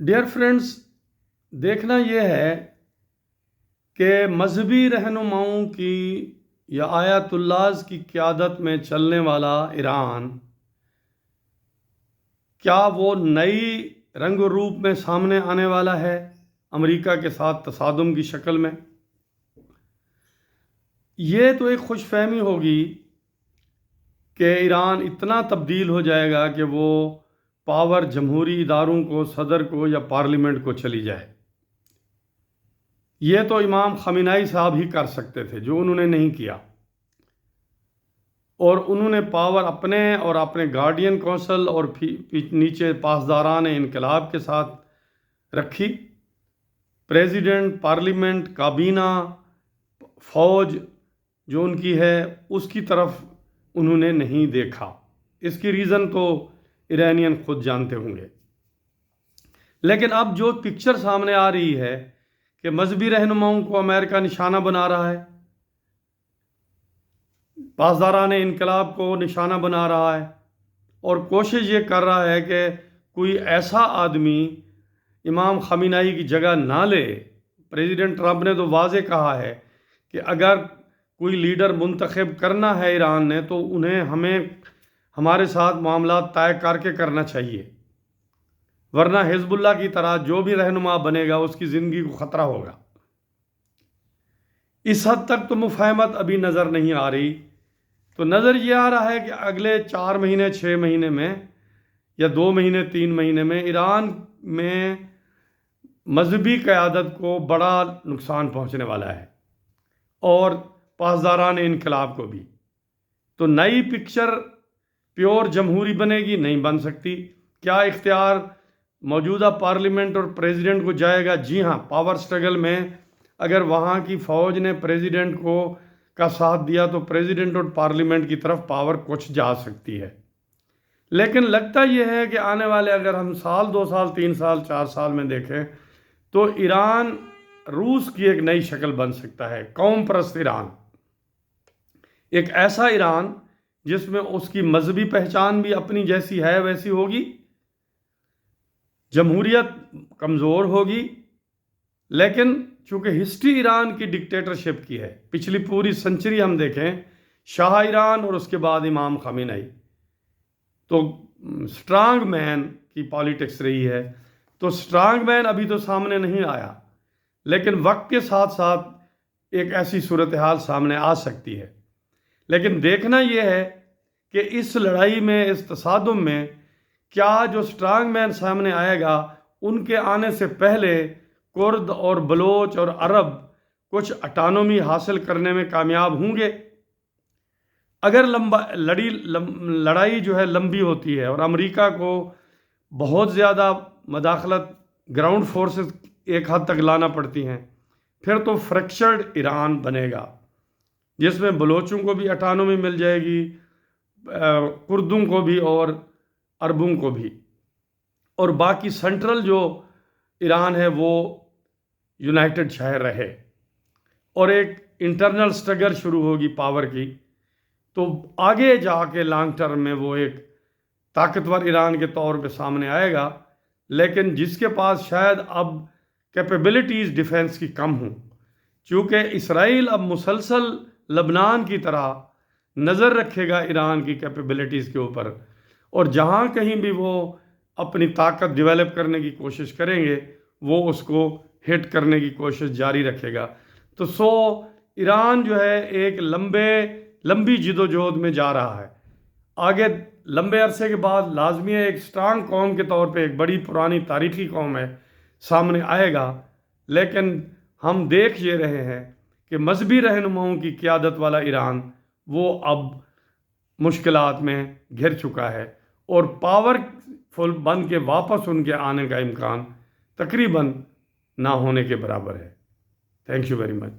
Dear friends, دیکھنا یہ ہے کہ مذہبی رہنماؤں کی یا آیت اللہ کی قیادت میں چلنے والا ایران کیا وہ نئی رنگ و روپ میں سامنے آنے والا ہے امریکہ کے ساتھ تصادم کی شکل میں؟ یہ تو ایک خوش فہمی ہوگی کہ ایران اتنا تبدیل ہو جائے گا کہ وہ پاور جمہوری اداروں کو، صدر کو یا پارلیمنٹ کو چلی جائے۔ یہ تو امام خامنہ ای صاحب ہی کر سکتے تھے، جو انہوں نے نہیں کیا، اور انہوں نے پاور اپنے اور اپنے گارڈین کونسل اور نیچے پاسداران انقلاب کے ساتھ رکھی۔ پریزیڈنٹ، پارلیمنٹ، کابینہ، فوج جو ان کی ہے، اس کی طرف انہوں نے نہیں دیکھا۔ اس کی ریزن تو ایرانین خود جانتے ہوں گے۔ لیکن اب جو پکچر سامنے آ رہی ہے کہ مذہبی رہنماؤں کو امریکہ نشانہ بنا رہا ہے، پاسداران انقلاب کو نشانہ بنا رہا ہے، اور کوشش یہ کر رہا ہے کہ کوئی ایسا آدمی امام خامنہ ای کی جگہ نہ لے۔ پریزیڈنٹ ٹرمپ نے تو واضح کہا ہے کہ اگر کوئی لیڈر منتخب کرنا ہے ایران نے تو ہمیں ہمارے ساتھ معاملات طے کر کے کرنا چاہیے، ورنہ حزب اللہ کی طرح جو بھی رہنما بنے گا اس کی زندگی کو خطرہ ہوگا۔ اس حد تک تو مفاہمت ابھی نظر نہیں آ رہی۔ تو نظر یہ آ رہا ہے کہ اگلے 4 مہینے 6 مہینے میں یا 2 مہینے 3 مہینے میں ایران میں مذہبی قیادت کو بڑا نقصان پہنچنے والا ہے، اور پاسداران انقلاب کو بھی۔ تو نئی پکچر پیور جمہوری بنے گی؟ نہیں بن سکتی۔ کیا اختیار موجودہ پارلیمنٹ اور پریزیڈنٹ کو جائے گا؟ جی ہاں، پاور سٹرگل میں اگر وہاں کی فوج نے پریزیڈنٹ کا ساتھ دیا تو پریزیڈنٹ اور پارلیمنٹ کی طرف پاور کچھ جا سکتی ہے۔ لیکن لگتا یہ ہے کہ آنے والے اگر ہم سال 2 سال 3 سال 4 سال میں دیکھیں تو ایران روس کی ایک نئی شکل بن سکتا ہے، قوم پرست ایران۔ ایک ایسا ایران جس میں اس کی مذہبی پہچان بھی اپنی جیسی ہے ویسی ہوگی، جمہوریت کمزور ہوگی، لیکن چونکہ ہسٹری ایران کی ڈکٹیٹرشپ کی ہے، پچھلی پوری سنچری ہم دیکھیں، شاہ ایران اور اس کے بعد امام خامنہ ای، تو سٹرانگ مین کی پالیٹکس رہی ہے۔ تو سٹرانگ مین ابھی تو سامنے نہیں آیا، لیکن وقت کے ساتھ ساتھ ایک ایسی صورتحال سامنے آ سکتی ہے۔ لیکن دیکھنا یہ ہے کہ اس لڑائی میں، اس تصادم میں، کیا جو سٹرانگ مین سامنے آئے گا، ان کے آنے سے پہلے کرد اور بلوچ اور عرب کچھ اٹانومی حاصل کرنے میں کامیاب ہوں گے؟ اگر لڑائی جو ہے لمبی ہوتی ہے اور امریکہ کو بہت زیادہ مداخلت گراؤنڈ فورسز ایک حد تک لانا پڑتی ہیں، پھر تو فریکچرڈ ایران بنے گا، جس میں بلوچوں کو بھی اٹانومی مل جائے گی، کردوں کو بھی اور عربوں کو بھی، اور باقی سینٹرل جو ایران ہے وہ یونائٹڈ شہر رہے، اور ایک انٹرنل سٹرگل شروع ہوگی پاور کی۔ تو آگے جا کے لانگ ٹرم میں وہ ایک طاقتور ایران کے طور پہ سامنے آئے گا، لیکن جس کے پاس شاید اب کیپیبلٹیز ڈیفنس کی کم ہوں، چونکہ اسرائیل اب مسلسل لبنان کی طرح نظر رکھے گا ایران کی کیپیبلٹیز کے اوپر، اور جہاں کہیں بھی وہ اپنی طاقت ڈیولپ کرنے کی کوشش کریں گے وہ اس کو ہٹ کرنے کی کوشش جاری رکھے گا۔ تو ایران جو ہے ایک لمبی جدوجہد میں جا رہا ہے۔ آگے لمبے عرصے کے بعد لازمی ہے ایک سٹرانگ قوم کے طور پہ، ایک بڑی پرانی تاریخی قوم ہے، سامنے آئے گا۔ لیکن ہم دیکھ یہ رہے ہیں کہ مذہبی رہنماؤں کی قیادت والا ایران وہ اب مشکلات میں گھر چکا ہے، اور پاور فل بن کے واپس ان کے آنے کا امکان تقریباً نہ ہونے کے برابر ہے۔ Thank you very much.